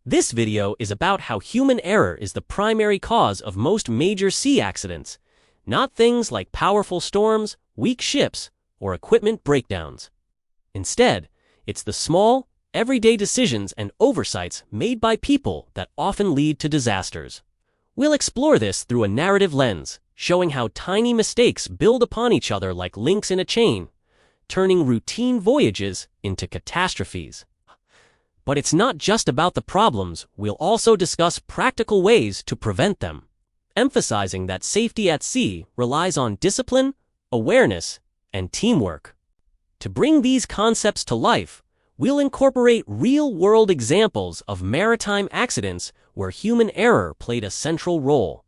This video is about how human error is the primary cause of most major sea accidents, not things like powerful storms, weak ships, or equipment breakdowns. Instead, it's the small, everyday decisions and oversights made by people that often lead to disasters. We'll explore this through a narrative lens, showing how tiny mistakes build upon each other like links in a chain, turning routine voyages into catastrophes. But it's not just about the problems, we'll also discuss practical ways to prevent them, emphasizing that safety at sea relies on discipline, awareness, and teamwork. To bring these concepts to life, we'll incorporate real-world examples of maritime accidents where human error played a central role,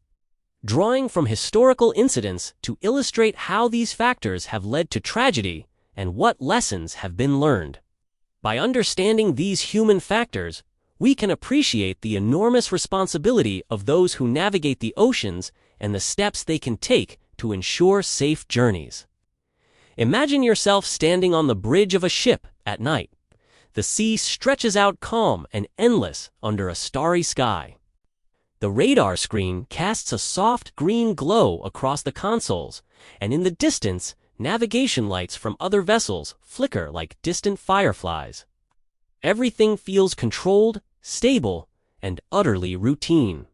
drawing from historical incidents to illustrate how these factors have led to tragedy and what lessons have been learned. By understanding these human factors, we can appreciate the enormous responsibility of those who navigate the oceans and the steps they can take to ensure safe journeys. Imagine yourself standing on the bridge of a ship at night. The sea stretches out calm and endless under a starry sky. The radar screen casts a soft green glow across the consoles, and in the distance, navigation lights from other vessels flicker like distant fireflies. Everything feels controlled, stable, and utterly routine.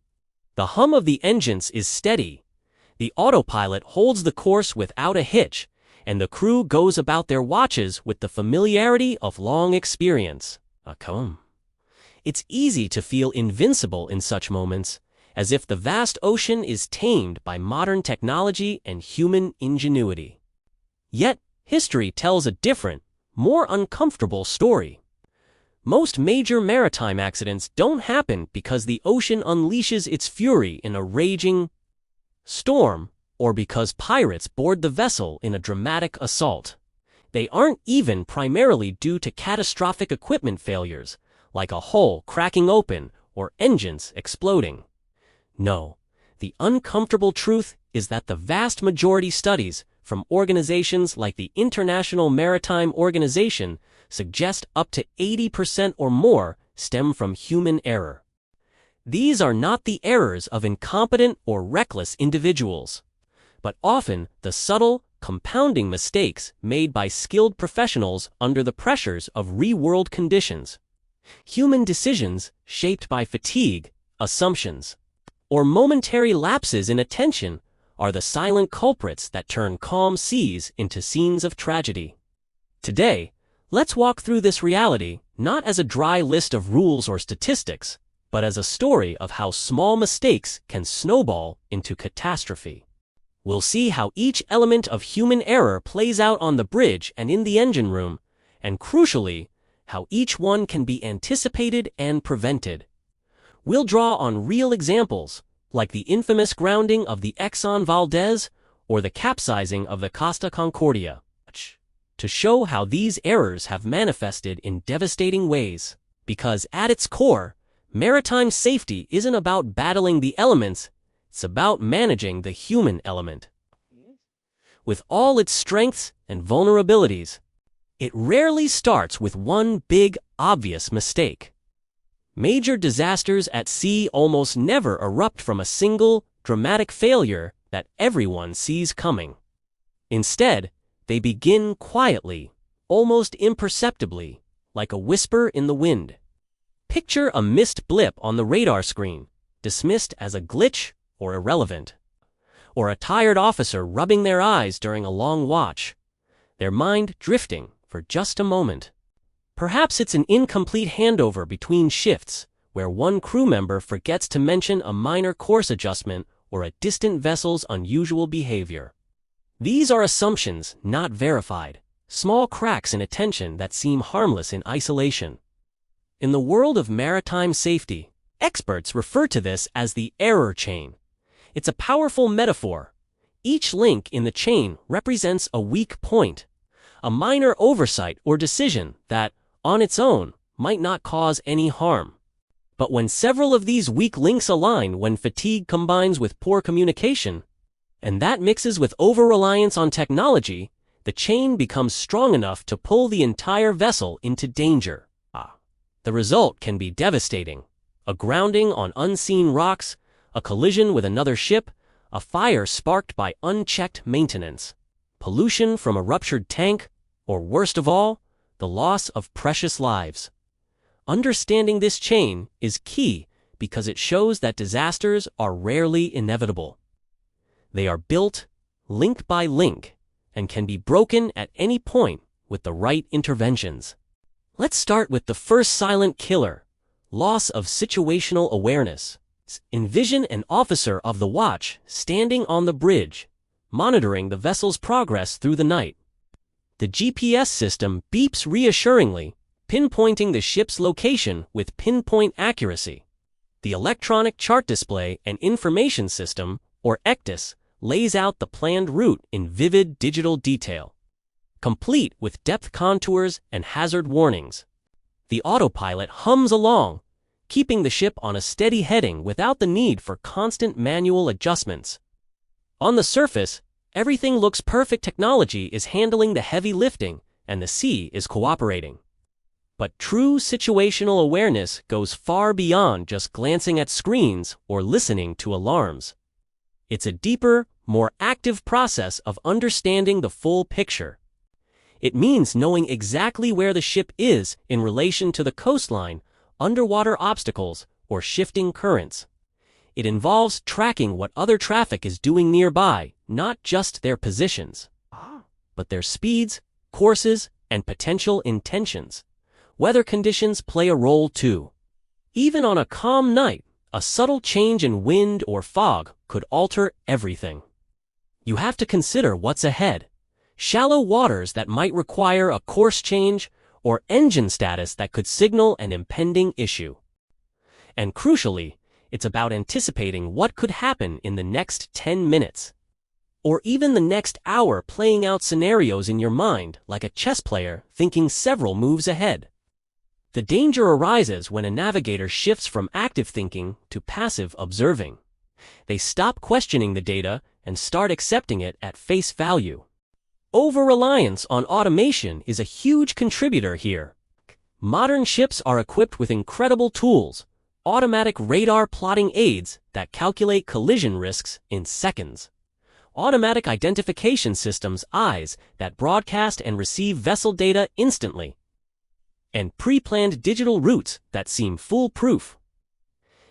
The hum of the engines is steady. The autopilot holds the course without a hitch, and the crew goes about their watches with the familiarity of long experience. It's easy to feel invincible in such moments, as if the vast ocean is tamed by modern technology and human ingenuity. Yet, history tells a different, more uncomfortable story. Most major maritime accidents don't happen because the ocean unleashes its fury in a raging storm, or because pirates board the vessel in a dramatic assault. They aren't even primarily due to catastrophic equipment failures, like a hull cracking open or engines exploding. No, the uncomfortable truth is that the vast majority studies from organizations like the International Maritime Organization suggest up to 80% or more stem from human error. These are not the errors of incompetent or reckless individuals, but often the subtle, compounding mistakes made by skilled professionals under the pressures of real-world conditions. Human decisions shaped by fatigue, assumptions, or momentary lapses in attention are the silent culprits that turn calm seas into scenes of tragedy. Today, let's walk through this reality not as a dry list of rules or statistics, but as a story of how small mistakes can snowball into catastrophe. We'll see how each element of human error plays out on the bridge and in the engine room, and crucially, how each one can be anticipated and prevented. We'll draw on real examples, like the infamous grounding of the Exxon Valdez or the capsizing of the Costa Concordia, to show how these errors have manifested in devastating ways. Because at its core, maritime safety isn't about battling the elements, it's about managing the human element. With all its strengths and vulnerabilities, it rarely starts with one big, obvious mistake. Major disasters at sea almost never erupt from a single, dramatic failure that everyone sees coming. Instead, they begin quietly, almost imperceptibly, like a whisper in the wind. Picture a missed blip on the radar screen, dismissed as a glitch or irrelevant. Or a tired officer rubbing their eyes during a long watch, their mind drifting for just a moment. Perhaps it's an incomplete handover between shifts, where one crew member forgets to mention a minor course adjustment or a distant vessel's unusual behavior. These are assumptions not verified, small cracks in attention that seem harmless in isolation. In the world of maritime safety, experts refer to this as the error chain. It's a powerful metaphor. Each link in the chain represents a weak point, a minor oversight or decision that, on its own, might not cause any harm. But when several of these weak links align, when fatigue combines with poor communication, and that mixes with over-reliance on technology, the chain becomes strong enough to pull the entire vessel into danger. The result can be devastating. A grounding on unseen rocks, a collision with another ship, a fire sparked by unchecked maintenance, pollution from a ruptured tank, or worst of all, the loss of precious lives. Understanding this chain is key because it shows that disasters are rarely inevitable. They are built link by link and can be broken at any point with the right interventions. Let's start with the first silent killer, loss of situational awareness. Envision an officer of the watch standing on the bridge, monitoring the vessel's progress through the night. The GPS system beeps reassuringly, pinpointing the ship's location with pinpoint accuracy. The electronic chart display and information system, or ECDIS, lays out the planned route in vivid digital detail, complete with depth contours and hazard warnings. The autopilot hums along, keeping the ship on a steady heading without the need for constant manual adjustments. On the surface, everything looks perfect. Technology is handling the heavy lifting, and the sea is cooperating. But true situational awareness goes far beyond just glancing at screens or listening to alarms. It's a deeper, more active process of understanding the full picture. It means knowing exactly where the ship is in relation to the coastline, underwater obstacles, or shifting currents. It involves tracking what other traffic is doing nearby, not just their positions, but their speeds, courses, and potential intentions. Weather conditions play a role too. Even on a calm night, a subtle change in wind or fog could alter everything. You have to consider what's ahead. Shallow waters that might require a course change, or engine status that could signal an impending issue. And crucially, it's about anticipating what could happen in the next 10 minutes. Or even the next hour, playing out scenarios in your mind like a chess player thinking several moves ahead. The danger arises when a navigator shifts from active thinking to passive observing. They stop questioning the data and start accepting it at face value. Overreliance on automation is a huge contributor here. Modern ships are equipped with incredible tools, automatic radar plotting aids that calculate collision risks in seconds, automatic identification systems eyes that broadcast and receive vessel data instantly, and pre-planned digital routes that seem foolproof.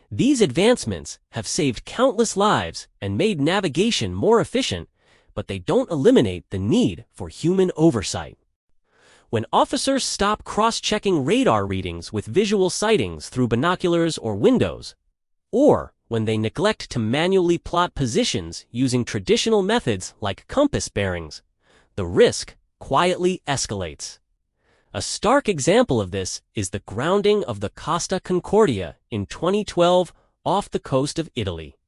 These advancements have saved countless lives and made navigation more efficient, but they don't eliminate the need for human oversight. When officers stop cross-checking radar readings with visual sightings through binoculars or windows, or when they neglect to manually plot positions using traditional methods like compass bearings, the risk quietly escalates. A stark example of this is the grounding of the Costa Concordia in 2012 off the coast of Italy.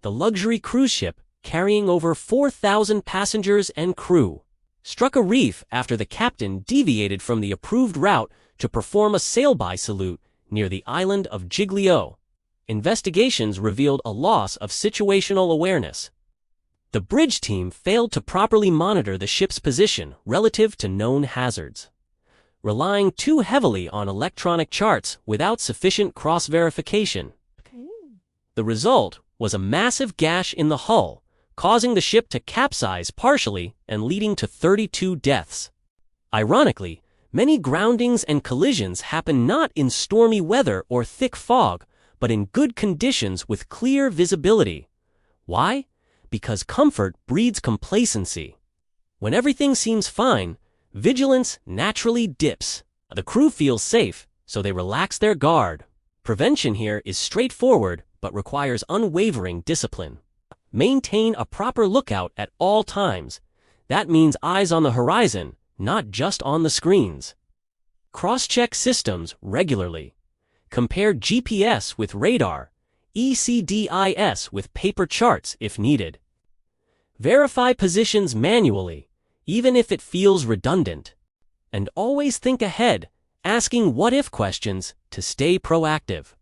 The luxury cruise ship, carrying over 4,000 passengers and crew, struck a reef after the captain deviated from the approved route to perform a sail-by salute near the island of Giglio. Investigations revealed a loss of situational awareness. The bridge team failed to properly monitor the ship's position relative to known hazards, relying too heavily on electronic charts without sufficient cross-verification. The result was a massive gash in the hull, causing the ship to capsize partially and leading to 32 deaths. Ironically, many groundings and collisions happen not in stormy weather or thick fog, but in good conditions with clear visibility. Why? Because comfort breeds complacency. When everything seems fine, vigilance naturally dips. The crew feels safe, so they relax their guard. Prevention here is straightforward, but requires unwavering discipline. Maintain a proper lookout at all times. That means eyes on the horizon, not just on the screens. Cross-check systems regularly. Compare GPS with radar, ECDIS with paper charts if needed. Verify positions manually, even if it feels redundant. And always think ahead, asking what-if questions to stay proactive.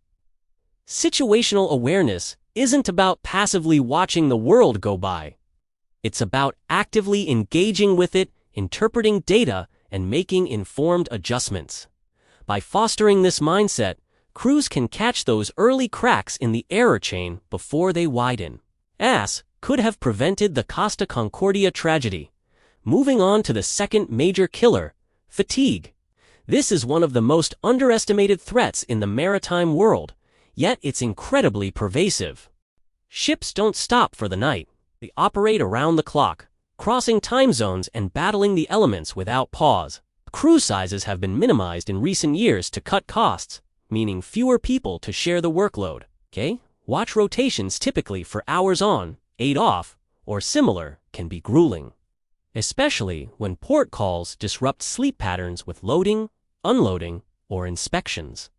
Situational awareness isn't about passively watching the world go by. It's about actively engaging with it, interpreting data, and making informed adjustments. By fostering this mindset, crews can catch those early cracks in the error chain before they widen. As could have prevented the Costa Concordia tragedy. Moving on to the second major killer, fatigue. This is one of the most underestimated threats in the maritime world, yet it's incredibly pervasive. Ships don't stop for the night. They operate around the clock, crossing time zones and battling the elements without pause. Crew sizes have been minimized in recent years to cut costs, meaning fewer people to share the workload. Watch rotations typically for hours on, 8 off, or similar can be grueling. Especially when port calls disrupt sleep patterns with loading, unloading, or inspections.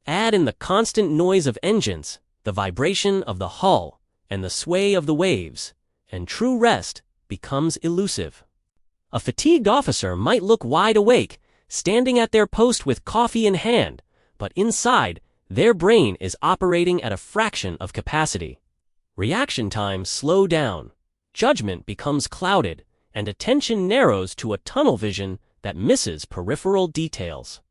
Add in the constant noise of engines, the vibration of the hull, and the sway of the waves, and true rest becomes elusive. A fatigued officer might look wide awake, standing at their post with coffee in hand, but inside, their brain is operating at a fraction of capacity. Reaction times slow down, judgment becomes clouded, and attention narrows to a tunnel vision that misses peripheral details.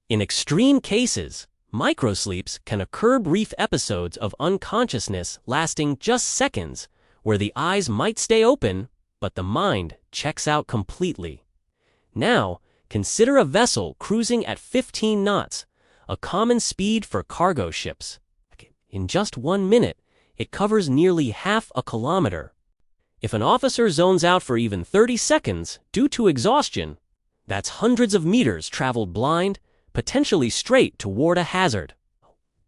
In extreme cases, microsleeps can occur, brief episodes of unconsciousness lasting just seconds, where the eyes might stay open, but the mind checks out completely. Now, consider a vessel cruising at 15 knots, a common speed for cargo ships. In just 1 minute, it covers nearly half a kilometer. If an officer zones out for even 30 seconds due to exhaustion, that's hundreds of meters traveled blind, potentially straight toward a hazard.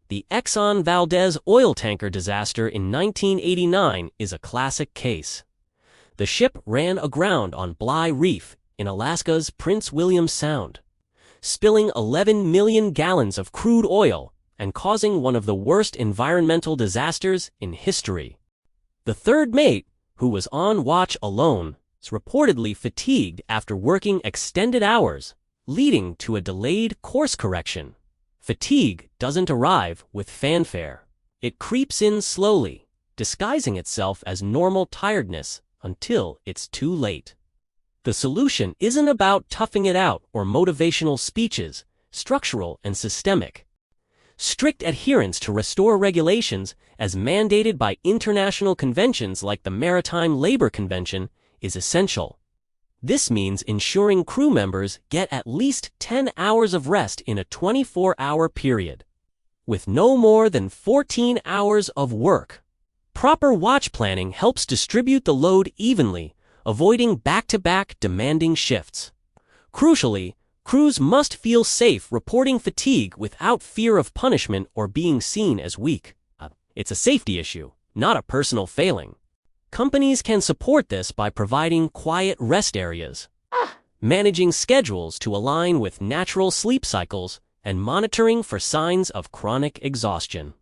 The Exxon Valdez oil tanker disaster in 1989 is a classic case. The ship ran aground on Bligh Reef in Alaska's Prince William Sound, spilling 11 million gallons of crude oil and causing one of the worst environmental disasters in history. The third mate, who was on watch alone, is reportedly fatigued after working extended hours, leading to a delayed course correction. Fatigue doesn't arrive with fanfare. It creeps in slowly, disguising itself as normal tiredness until it's too late. The solution isn't about toughing it out or motivational speeches, structural and systemic. Strict adherence to restore regulations as mandated by international conventions like the Maritime Labor Convention is essential. This means ensuring crew members get at least 10 hours of rest in a 24-hour period, with no more than 14 hours of work. Proper watch planning helps distribute the load evenly, avoiding back-to-back demanding shifts. Crucially, crews must feel safe reporting fatigue without fear of punishment or being seen as weak. It's a safety issue, not a personal failing. Companies can support this by providing quiet rest areas, managing schedules to align with natural sleep cycles, and monitoring for signs of chronic exhaustion.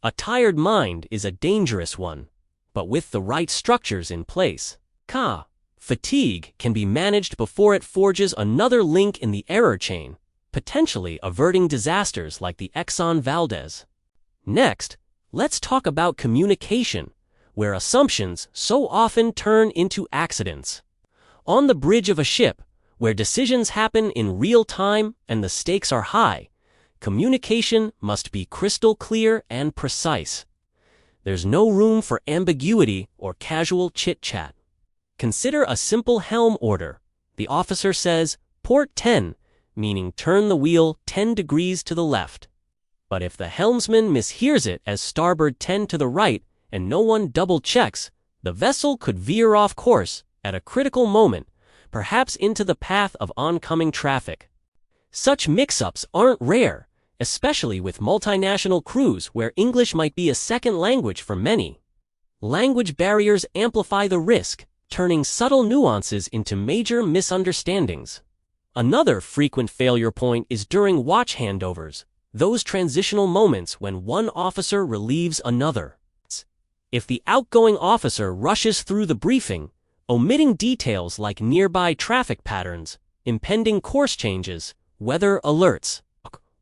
A tired mind is a dangerous one, but with the right structures in place, fatigue can be managed before it forges another link in the error chain, potentially averting disasters like the Exxon Valdez. Next, let's talk about communication, where assumptions so often turn into accidents. On the bridge of a ship, where decisions happen in real time and the stakes are high, communication must be crystal clear and precise. There's no room for ambiguity or casual chit-chat. Consider a simple helm order. The officer says, "Port 10," meaning turn the wheel 10 degrees to the left. But if the helmsman mishears it as starboard 10 to the right and no one double-checks, the vessel could veer off course at a critical moment, perhaps into the path of oncoming traffic. Such mix-ups aren't rare, especially with multinational crews where English might be a second language for many. Language barriers amplify the risk, turning subtle nuances into major misunderstandings. Another frequent failure point is during watch handovers, those transitional moments when one officer relieves another. If the outgoing officer rushes through the briefing, omitting details like nearby traffic patterns, impending course changes, weather alerts,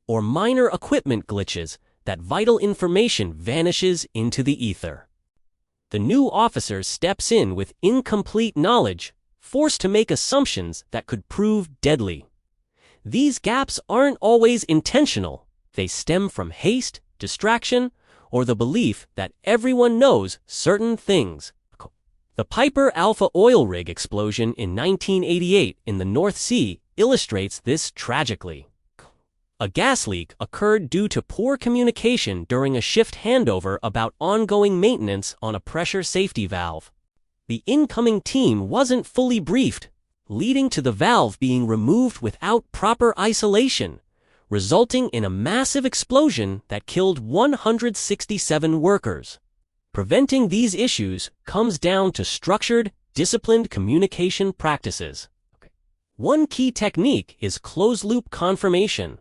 or minor equipment glitches, that vital information vanishes into the ether. The new officer steps in with incomplete knowledge, forced to make assumptions that could prove deadly. These gaps aren't always intentional. They stem from haste, distraction, or the belief that everyone knows certain things. The Piper Alpha oil rig explosion in 1988 in the North Sea illustrates this tragically. A gas leak occurred due to poor communication during a shift handover about ongoing maintenance on a pressure safety valve. The incoming team wasn't fully briefed, leading to the valve being removed without proper isolation, resulting in a massive explosion that killed 167 workers. Preventing these issues comes down to structured, disciplined communication practices. One key technique is closed-loop confirmation.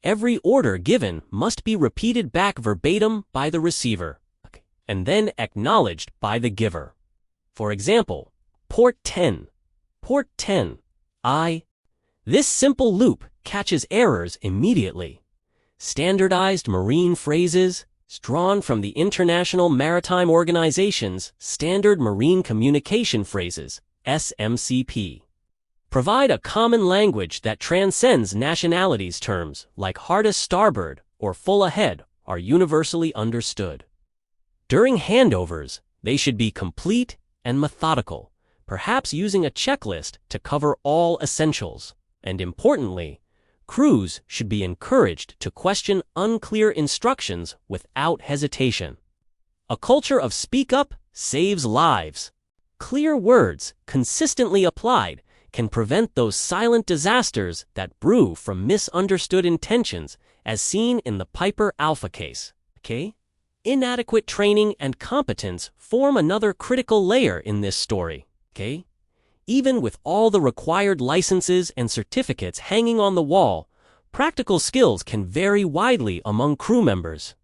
Every order given must be repeated back verbatim by the receiver, and then acknowledged by the giver. For example, port 10. Port 10. This simple loop catches errors immediately. Standardized marine phrases, drawn from the International Maritime Organization's Standard Marine Communication Phrases, SMCP. Provide a common language that transcends nationalities. Terms like hardest starboard or full ahead are universally understood. During handovers, they should be complete and methodical, perhaps using a checklist to cover all essentials. And importantly, crews should be encouraged to question unclear instructions without hesitation. A culture of speak up saves lives. Clear words, consistently applied, can prevent those silent disasters that brew from misunderstood intentions, as seen in the Piper Alpha case. Inadequate training and competence form another critical layer in this story. Even with all the required licenses and certificates hanging on the wall, practical skills can vary widely among crew members.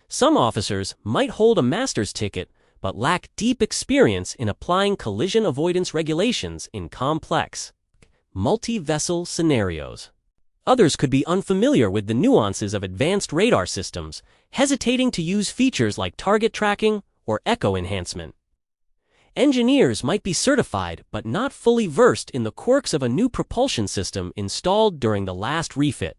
Some officers might hold a master's ticket but lack deep experience in applying collision avoidance regulations in complex, multi-vessel scenarios. Others could be unfamiliar with the nuances of advanced radar systems, hesitating to use features like target tracking or echo enhancement. Engineers might be certified but not fully versed in the quirks of a new propulsion system installed during the last refit.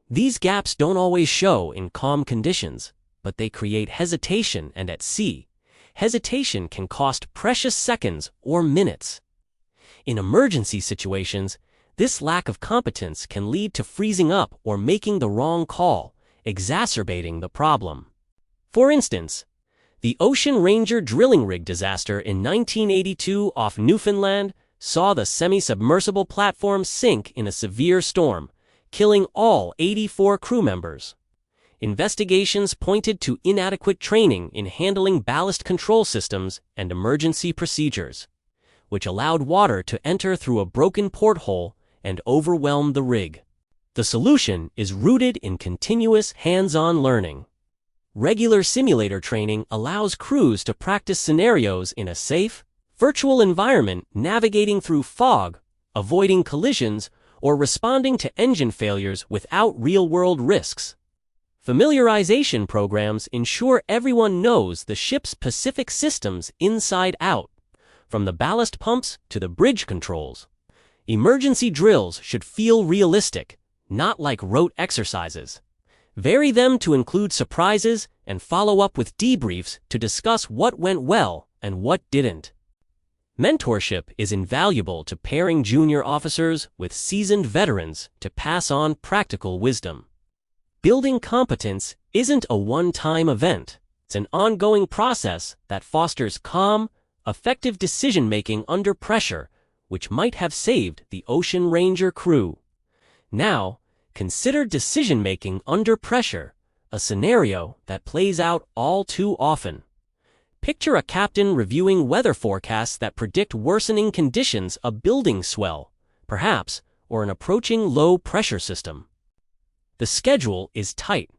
These gaps don't always show in calm conditions, but they create hesitation, and at sea, hesitation can cost precious seconds or minutes. In emergency situations, this lack of competence can lead to freezing up or making the wrong call, exacerbating the problem. For instance, the Ocean Ranger drilling rig disaster in 1982 off Newfoundland saw the semi-submersible platform sink in a severe storm, killing all 84 crew members. Investigations pointed to inadequate training in handling ballast control systems and emergency procedures, which allowed water to enter through a broken porthole and overwhelm the rig. The solution is rooted in continuous hands-on learning. Regular simulator training allows crews to practice scenarios in a safe, virtual environment, navigating through fog, avoiding collisions, or responding to engine failures without real-world risks. Familiarization programs ensure everyone knows the ship's specific systems inside out, from the ballast pumps to the bridge controls. Emergency drills should feel realistic, not like rote exercises. Vary them to include surprises and follow up with debriefs to discuss what went well and what didn't. Mentorship is invaluable to pairing junior officers with seasoned veterans to pass on practical wisdom. Building competence isn't a one-time event. It's an ongoing process that fosters calm, effective decision-making under pressure, which might have saved the Ocean Ranger crew. Now, consider decision-making under pressure, a scenario that plays out all too often. Picture a captain reviewing weather forecasts that predict worsening conditions, a building swell, perhaps, or an approaching low-pressure system. The schedule is tight.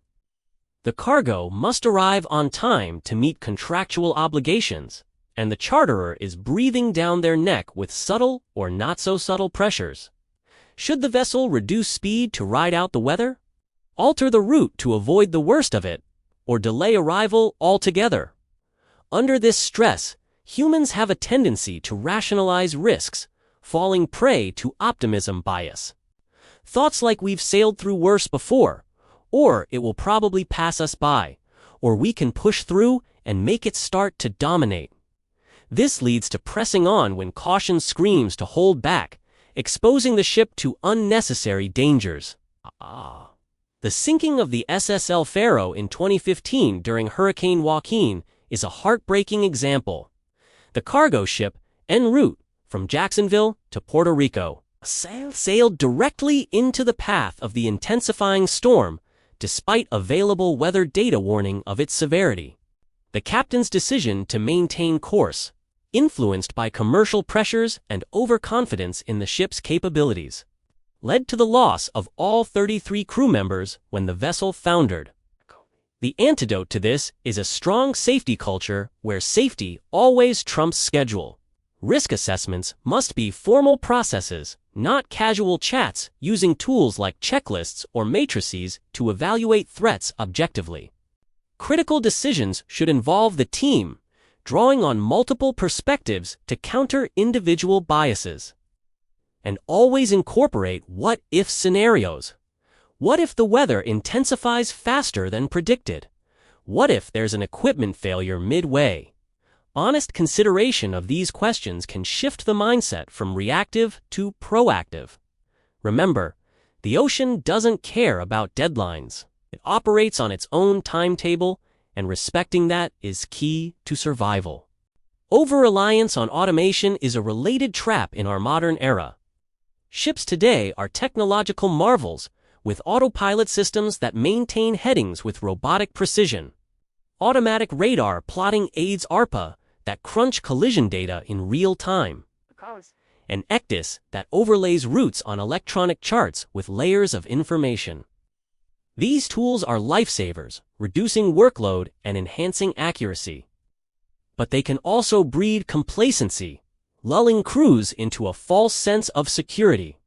The cargo must arrive on time to meet contractual obligations, and the charterer is breathing down their neck with subtle or not-so-subtle pressures. Should the vessel reduce speed to ride out the weather? Alter the route to avoid the worst of it? Or delay arrival altogether? Under this stress, humans have a tendency to rationalize risks, falling prey to optimism bias. Thoughts like we've sailed through worse before, or it will probably pass us by, or we can push through and make it start to dominate. This leads to pressing on when caution screams to hold back, exposing the ship to unnecessary dangers. The sinking of the SSL Faro in 2015 during Hurricane Joaquin is a heartbreaking example. The cargo ship, en route from Jacksonville to Puerto Rico, sailed directly into the path of the intensifying storm, despite available weather data warning of its severity. The captain's decision to maintain course, influenced by commercial pressures and overconfidence in the ship's capabilities, led to the loss of all 33 crew members when the vessel foundered. The antidote to this is a strong safety culture where safety always trumps schedule. Risk assessments must be formal processes, not casual chats using tools like checklists or matrices to evaluate threats objectively. Critical decisions should involve the team, drawing on multiple perspectives to counter individual biases. And always incorporate what-if scenarios. What if the weather intensifies faster than predicted? What if there's an equipment failure midway? Honest consideration of these questions can shift the mindset from reactive to proactive. Remember, the ocean doesn't care about deadlines. It operates on its own timetable, and respecting that is key to survival. Overreliance on automation is a related trap in our modern era. Ships today are technological marvels, with autopilot systems that maintain headings with robotic precision, automatic radar plotting aids ARPA that crunch collision data in real time, and ECDIS that overlays routes on electronic charts with layers of information. These tools are lifesavers, reducing workload and enhancing accuracy. But they can also breed complacency, lulling crews into a false sense of security.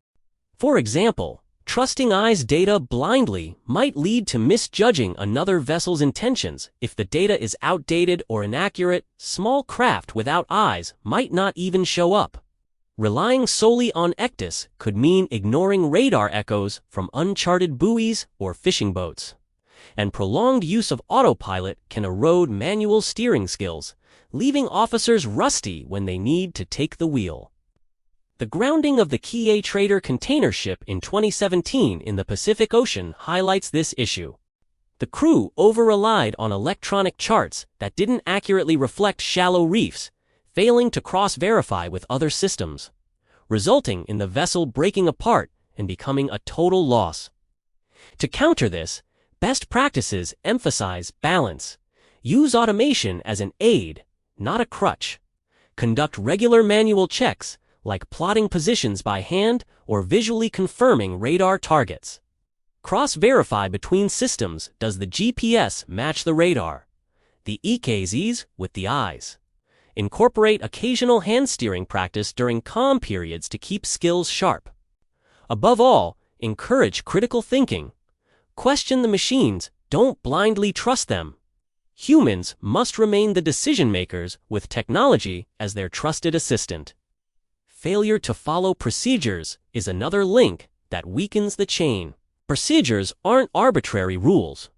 For example, trusting eyes data blindly might lead to misjudging another vessel's intentions. If the data is outdated or inaccurate, small craft without eyes might not even show up. Relying solely on ECDIS could mean ignoring radar echoes from uncharted buoys or fishing boats. And prolonged use of autopilot can erode manual steering skills, leaving officers rusty when they need to take the wheel. The grounding of the Kie Trader container ship in 2017 in the Pacific Ocean highlights this issue. The crew over-relied on electronic charts that didn't accurately reflect shallow reefs, failing to cross-verify with other systems, resulting in the vessel breaking apart and becoming a total loss. To counter this, best practices emphasize balance. Use automation as an aid, not a crutch. Conduct regular manual checks, like plotting positions by hand or visually confirming radar targets. Cross-verify between systems. Does the GPS match the radar? The EKZs with the eyes. Incorporate occasional hand steering practice during calm periods to keep skills sharp. Above all, encourage critical thinking. Question the machines, don't blindly trust them. Humans must remain the decision makers with technology as their trusted assistant. Failure to follow procedures is another link that weakens the chain. Procedures aren't arbitrary rules.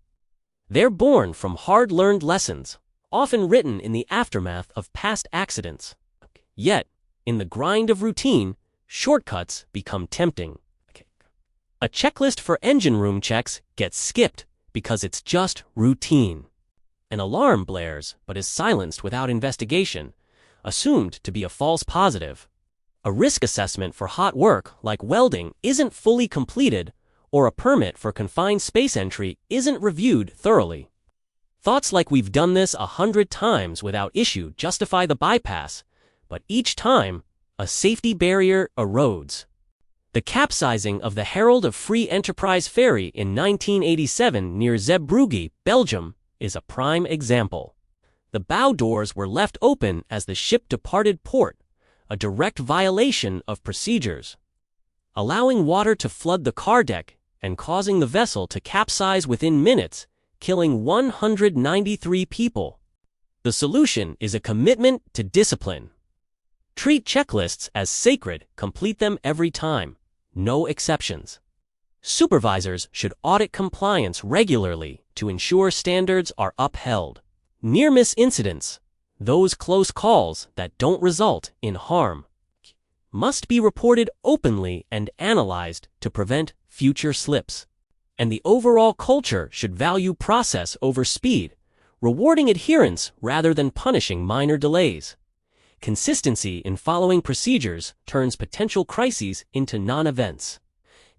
They're born from hard-learned lessons, often written in the aftermath of past accidents. Yet, in the grind of routine, shortcuts become tempting. A checklist for engine room checks gets skipped because it's just routine. An alarm blares but is silenced without investigation, assumed to be a false positive. A risk assessment for hot work, like welding, isn't fully completed, or a permit for confined space entry isn't reviewed thoroughly. Thoughts like we've done this 100 times without issue justify the bypass, but each time, a safety barrier erodes. The capsizing of the Herald of Free Enterprise ferry in 1987 near Zeebrugge, Belgium, is a prime example. The bow doors were left open as the ship departed port, a direct violation of procedures, allowing water to flood the car deck and causing the vessel to capsize within minutes, killing 193 people. The solution is a commitment to discipline. Treat checklists as sacred, complete them every time. No exceptions. Supervisors should audit compliance regularly to ensure standards are upheld. Near-miss incidents, those close calls that don't result in harm, must be reported openly and analyzed to prevent future slips. And the overall culture should value process over speed, rewarding adherence rather than punishing minor delays. Consistency in following procedures turns potential crises into non-events.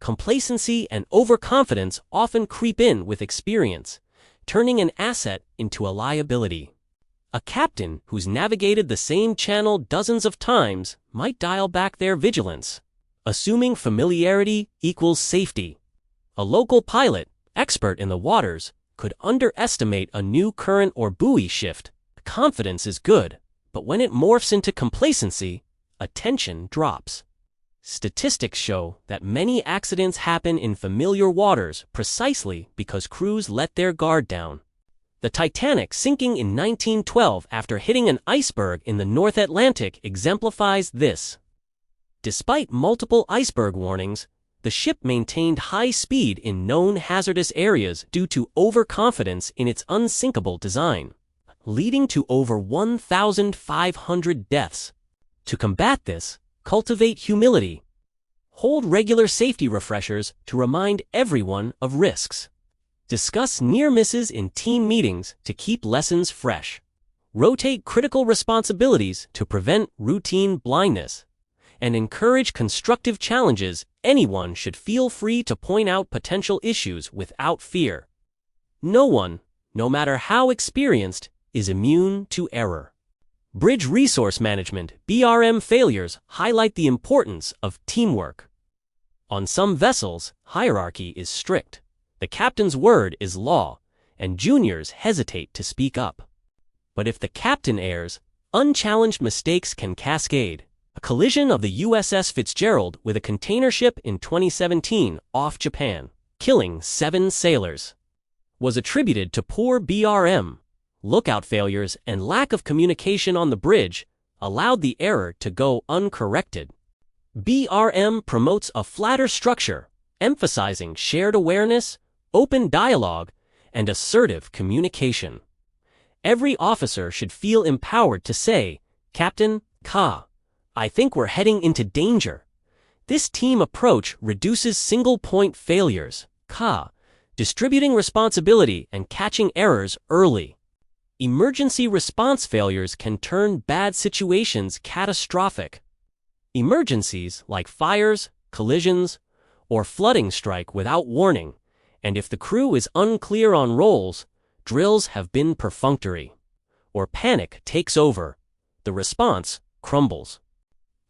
Complacency and overconfidence often creep in with experience, turning an asset into a liability. A captain who's navigated the same channel dozens of times might dial back their vigilance, assuming familiarity equals safety. A local pilot, expert in the waters, could underestimate a new current or buoy shift. Confidence is good, but when it morphs into complacency, attention drops. Statistics show that many accidents happen in familiar waters precisely because crews let their guard down. The Titanic sinking in 1912 after hitting an iceberg in the North Atlantic exemplifies this. Despite multiple iceberg warnings, the ship maintained high speed in known hazardous areas due to overconfidence in its unsinkable design, leading to over 1,500 deaths. To combat this, cultivate humility. Hold regular safety refreshers to remind everyone of risks. Discuss near misses in team meetings to keep lessons fresh. Rotate critical responsibilities to prevent routine blindness. And encourage constructive challenges. Anyone should feel free to point out potential issues without fear. No one, no matter how experienced, is immune to error. Bridge resource management (BRM) failures highlight the importance of teamwork. On some vessels, hierarchy is strict. The captain's word is law, and juniors hesitate to speak up. But if the captain errs, unchallenged mistakes can cascade. A collision of the USS Fitzgerald with a container ship in 2017 off Japan, killing 7 sailors, was attributed to poor BRM. Lookout failures and lack of communication on the bridge allowed the error to go uncorrected. BRM promotes a flatter structure, emphasizing shared awareness, open dialogue, and assertive communication. Every officer should feel empowered to say, "Captain, I think we're heading into danger." This team approach reduces single-point failures, distributing responsibility and catching errors early. Emergency response failures can turn bad situations catastrophic. Emergencies like fires, collisions, or flooding strike without warning, and if the crew is unclear on roles, drills have been perfunctory, or panic takes over, the response crumbles.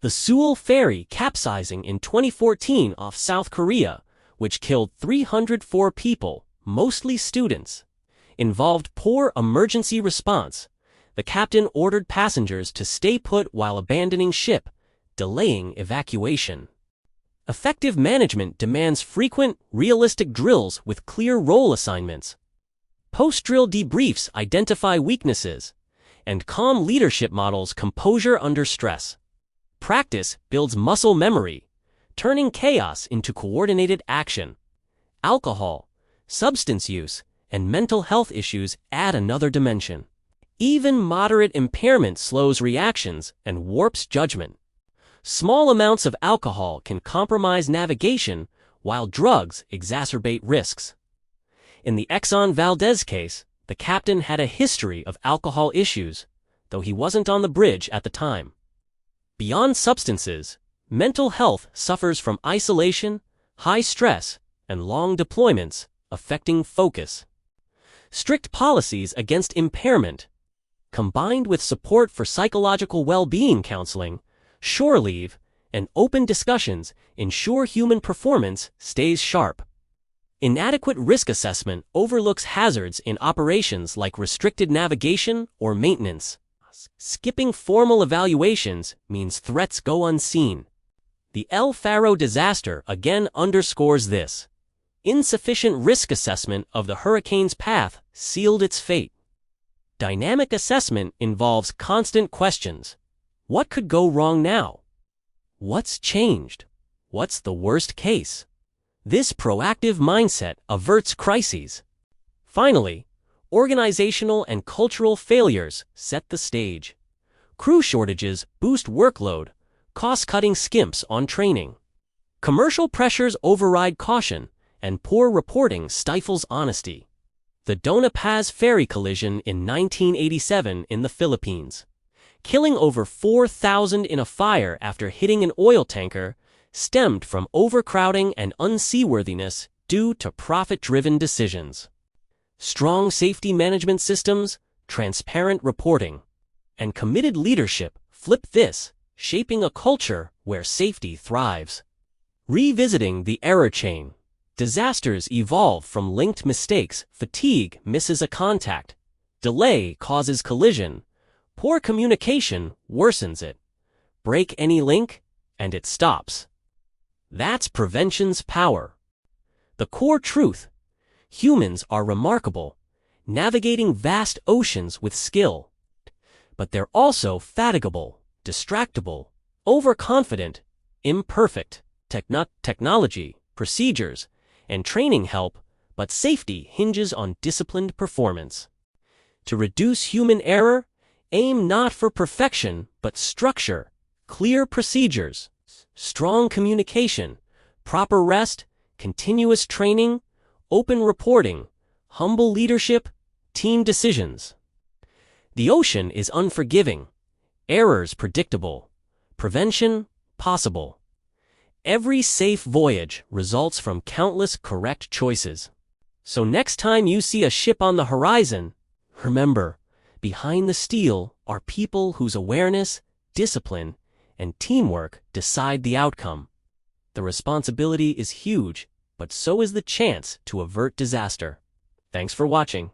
The Seoul ferry capsizing in 2014 off South Korea, which killed 304 people, mostly students, involved poor emergency response. The captain ordered passengers to stay put while abandoning ship, delaying evacuation. Effective management demands frequent, realistic drills with clear role assignments. Post-drill debriefs identify weaknesses, and calm leadership models composure under stress. Practice builds muscle memory, turning chaos into coordinated action. Alcohol, substance use, and mental health issues add another dimension. Even moderate impairment slows reactions and warps judgment. Small amounts of alcohol can compromise navigation, while drugs exacerbate risks. In the Exxon Valdez case, the captain had a history of alcohol issues, though he wasn't on the bridge at the time. Beyond substances, mental health suffers from isolation, high stress, and long deployments, affecting focus. Strict policies against impairment, combined with support for psychological well-being counseling, shore leave, and open discussions, ensure human performance stays sharp. Inadequate risk assessment overlooks hazards in operations like restricted navigation or maintenance. Skipping formal evaluations means threats go unseen. The El Faro disaster again underscores this. Insufficient risk assessment of the hurricane's path sealed its fate. Dynamic assessment involves constant questions. What could go wrong now? What's changed? What's the worst case? This proactive mindset averts crises. Finally, organizational and cultural failures set the stage. Crew shortages boost workload, cost-cutting skimps on training. Commercial pressures override caution, and poor reporting stifles honesty. The Dona Paz ferry collision in 1987 in the Philippines, killing over 4,000 in a fire after hitting an oil tanker, stemmed from overcrowding and unseaworthiness due to profit-driven decisions. Strong safety management systems, transparent reporting, and committed leadership flip this, shaping a culture where safety thrives. Revisiting the error chain. Disasters evolve from linked mistakes. Fatigue misses a contact. Delay causes collision. Poor communication worsens it. Break any link, and it stops. That's prevention's power. The core truth: humans are remarkable, navigating vast oceans with skill. But they're also fatigable, distractible, overconfident, imperfect. Technology, procedures, and training help, but safety hinges on disciplined performance. To reduce human error, aim not for perfection, but structure, clear procedures, strong communication, proper rest, continuous training, open reporting, humble leadership, team decisions. The ocean is unforgiving, errors predictable, prevention possible. Every safe voyage results from countless correct choices. So next time you see a ship on the horizon, remember, behind the steel are people whose awareness, discipline, and teamwork decide the outcome. The responsibility is huge, but so is the chance to avert disaster. Thanks for watching.